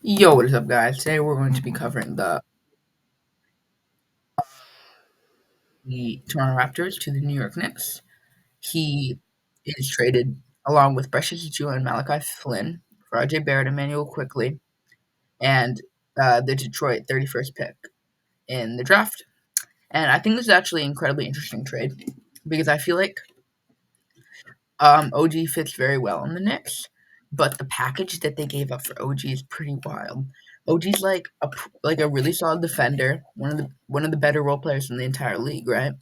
Yo, what is up, guys? Today we're going to be covering the Toronto Raptors to the New York Knicks. He is traded along with Precious Achiuwa and Malachi Flynn for RJ Barrett, Emmanuel Quickly, and the Detroit 31st pick in the draft. And I think this is actually an incredibly interesting trade because I feel like OG fits very well in the Knicks, but the package that they gave up for OG is pretty wild. OG's like a really solid defender, one of the better role players in the entire league, right?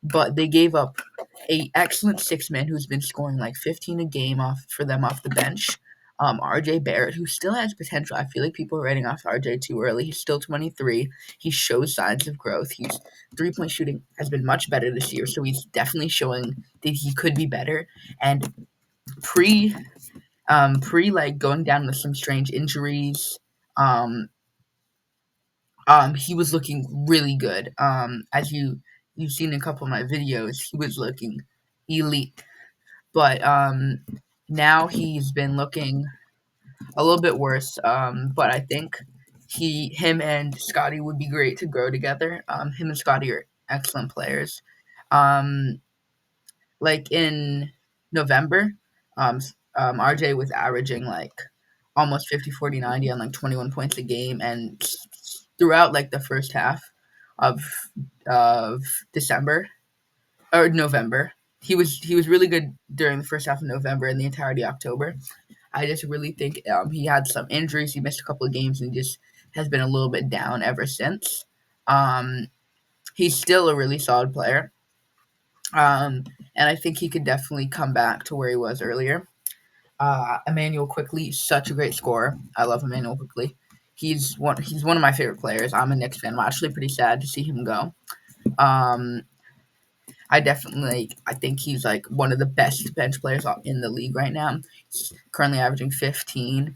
But they gave up a excellent six man who's been scoring like 15 a game off for them off the bench. RJ Barrett, who still has potential. I feel like people are writing off RJ too early. He's still 23. He shows signs of growth. He's 3-point shooting has been much better this year, so he's definitely showing that he could be better. And pre pre like going down with some strange injuries, um, he was looking really good. As you've seen in a couple of my videos, he was looking elite. But now he's been looking a little bit worse. But I think him and Scotty would be great to grow together. Him and Scotty are excellent players. Um, like in November, RJ was averaging like almost 50, 40, 90 on like 21 points a game, and throughout like the first half of of December or November, he was really good during the first half of November and the entirety of October. I just really think he had some injuries. He missed a couple of games and just has been a little bit down ever since. Um, he's still a really solid player. Um, and I think he could definitely come back to where he was earlier. Emmanuel Quickly, such a great scorer. I love Emmanuel Quickly. He's one of my favorite players. I'm a Knicks fan. I'm actually pretty sad to see him go. Um, I think he's like one of the best bench players in the league right now. He's currently averaging 15,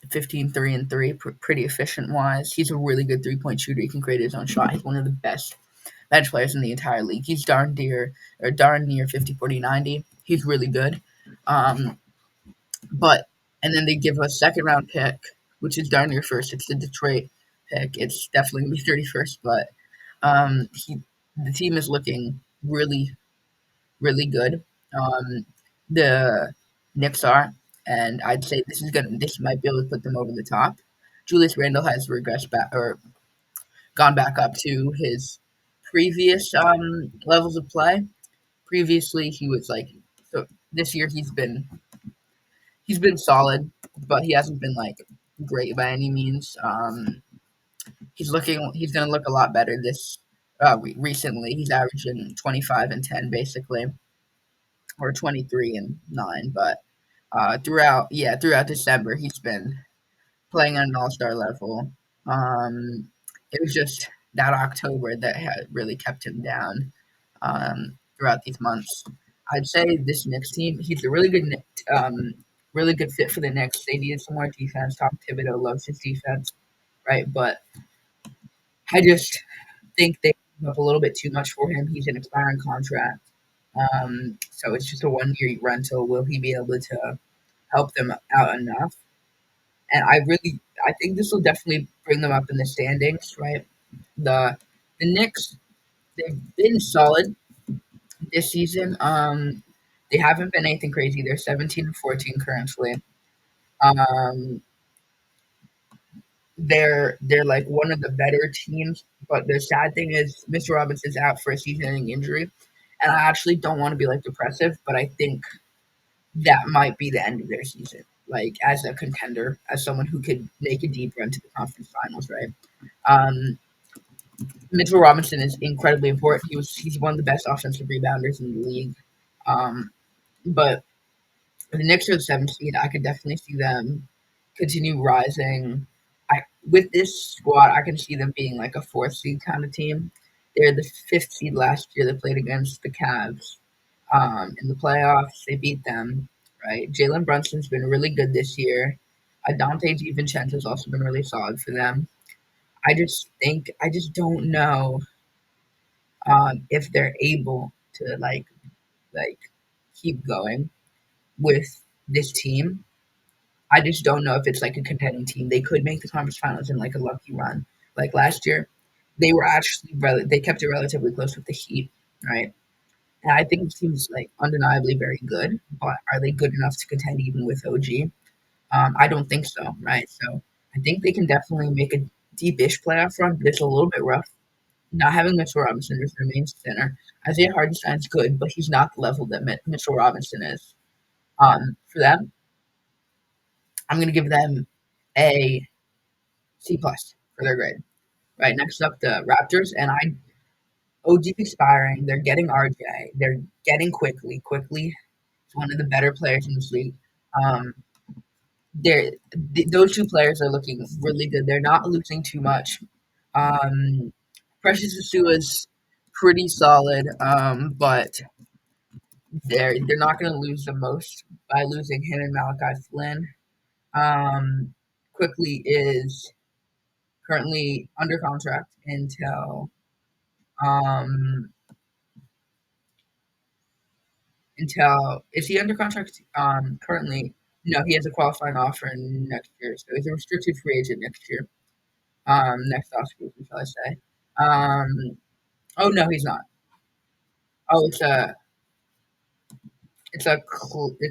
15, 3 and 3, pretty efficient wise. He's a really good 3-point shooter. He can create his own shot. He's one of the best bench players in the entire league. He's darn near 50, 40, 90. He's really good. Um, but and then they give a second round pick, which is darn near first. It's the Detroit pick. It's definitely gonna be 31st, but the team is looking really, really good. Um, the Knicks are, and I'd say this might be able to put them over the top. Julius Randle has regressed back or gone back up to his previous levels of play. Previously, he was like so. This year, he's been solid, but he hasn't been like great by any means. He's gonna look a lot better this recently. He's averaging 25 and 10 basically, or 23 and 9. But throughout December, he's been playing at an all star level. It was just that October that had really kept him down throughout these months. I'd say this Knicks team, he's a really good fit for the Knicks. They needed some more defense. Tom Thibodeau loves his defense, right? But I just think they gave up a little bit too much for him. He's an expiring contract. So it's just a 1 year rental. Will he be able to help them out enough? And I think this will definitely bring them up in the standings, right? The the Knicks, they've been solid this season. They haven't been anything crazy. They're 17 and 14 currently. Um, they're like one of the better teams, but the sad thing is Mr. Robinson's out for a season-ending injury, and I actually don't want to be like depressive, but I think that might be the end of their season. Like as a contender, as someone who could make a deep run to the conference finals, right? Um, Mitchell Robinson is incredibly important. He's one of the best offensive rebounders in the league. Um, but the Knicks are the seventh seed. I could definitely see them continue rising. With this squad, I can see them being like a fourth seed kind of team. They're the fifth seed last year. They played against the Cavs in the playoffs. They beat them, right? Jalen Brunson's been really good this year. Dante DiVincenzo's also been really solid for them. I just don't know if they're able to like keep going with this team. I just don't know if it's like a contending team. They could make the conference finals in like a lucky run. Like last year, they were actually they kept it relatively close with the Heat, right? And I think the team's like undeniably very good, but are they good enough to contend even with OG? I don't think so, right? So I think they can definitely make a deep-ish playoff run, but it's a little bit rough. Not having Mitchell Robinson as their main center. Isaiah Hartenstein's good, but he's not the level that Mitchell Robinson is. For them, I'm going to give them a C plus for their grade. Right next up, the Raptors, and OG expiring. They're getting RJ. They're getting quickly. Quickly is one of the better players in this league. Um, those two players are looking really good. They're not losing too much. Um, Precious is pretty solid, but they're not going to lose the most by losing him and Malachi Flynn. Um, Quickly is currently under contract um until is he under contract currently? No, he has a qualifying offer next year, so he's a restricted free agent next year. Next off season, shall I say? Oh no, he's not. Oh, it's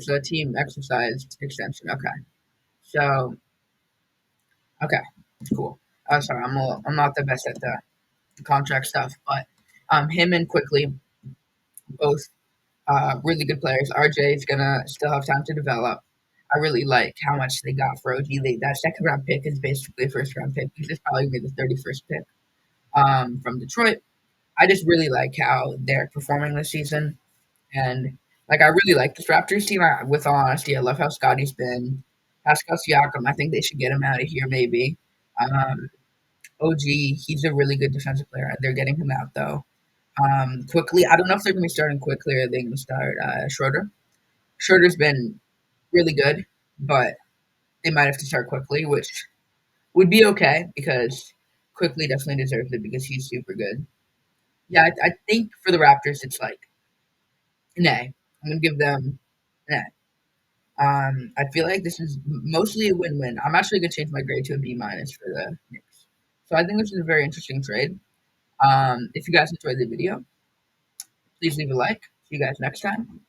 a team exercise extension. Okay, so okay, cool. Sorry, I'm not the best at the contract stuff, but him and Quickly both really good players. RJ is gonna still have time to develop. I really like how much they got for OG. That second round pick is basically a first round pick. This is probably gonna be the 31st pick from Detroit. I just really like how they're performing this season. And like I really like this Raptors team. With all honesty, I love how Scotty's been. Pascal Siakam, I think they should get him out of here. Maybe. OG, he's a really good defensive player. They're getting him out though. Quickly, I don't know if they're going to be starting Quickly or they're going to start Schroeder. Schroeder's been really good, but they might have to start Quickly, which would be okay because Quickly definitely deserves it because he's super good. Yeah, I think for the Raptors, it's like an A. I'm going to give them an A. I feel like this is mostly a win-win. I'm actually gonna change my grade to a B minus for the Knicks. So I think this is a very interesting trade. If you guys enjoyed the video, please leave a like. See you guys next time.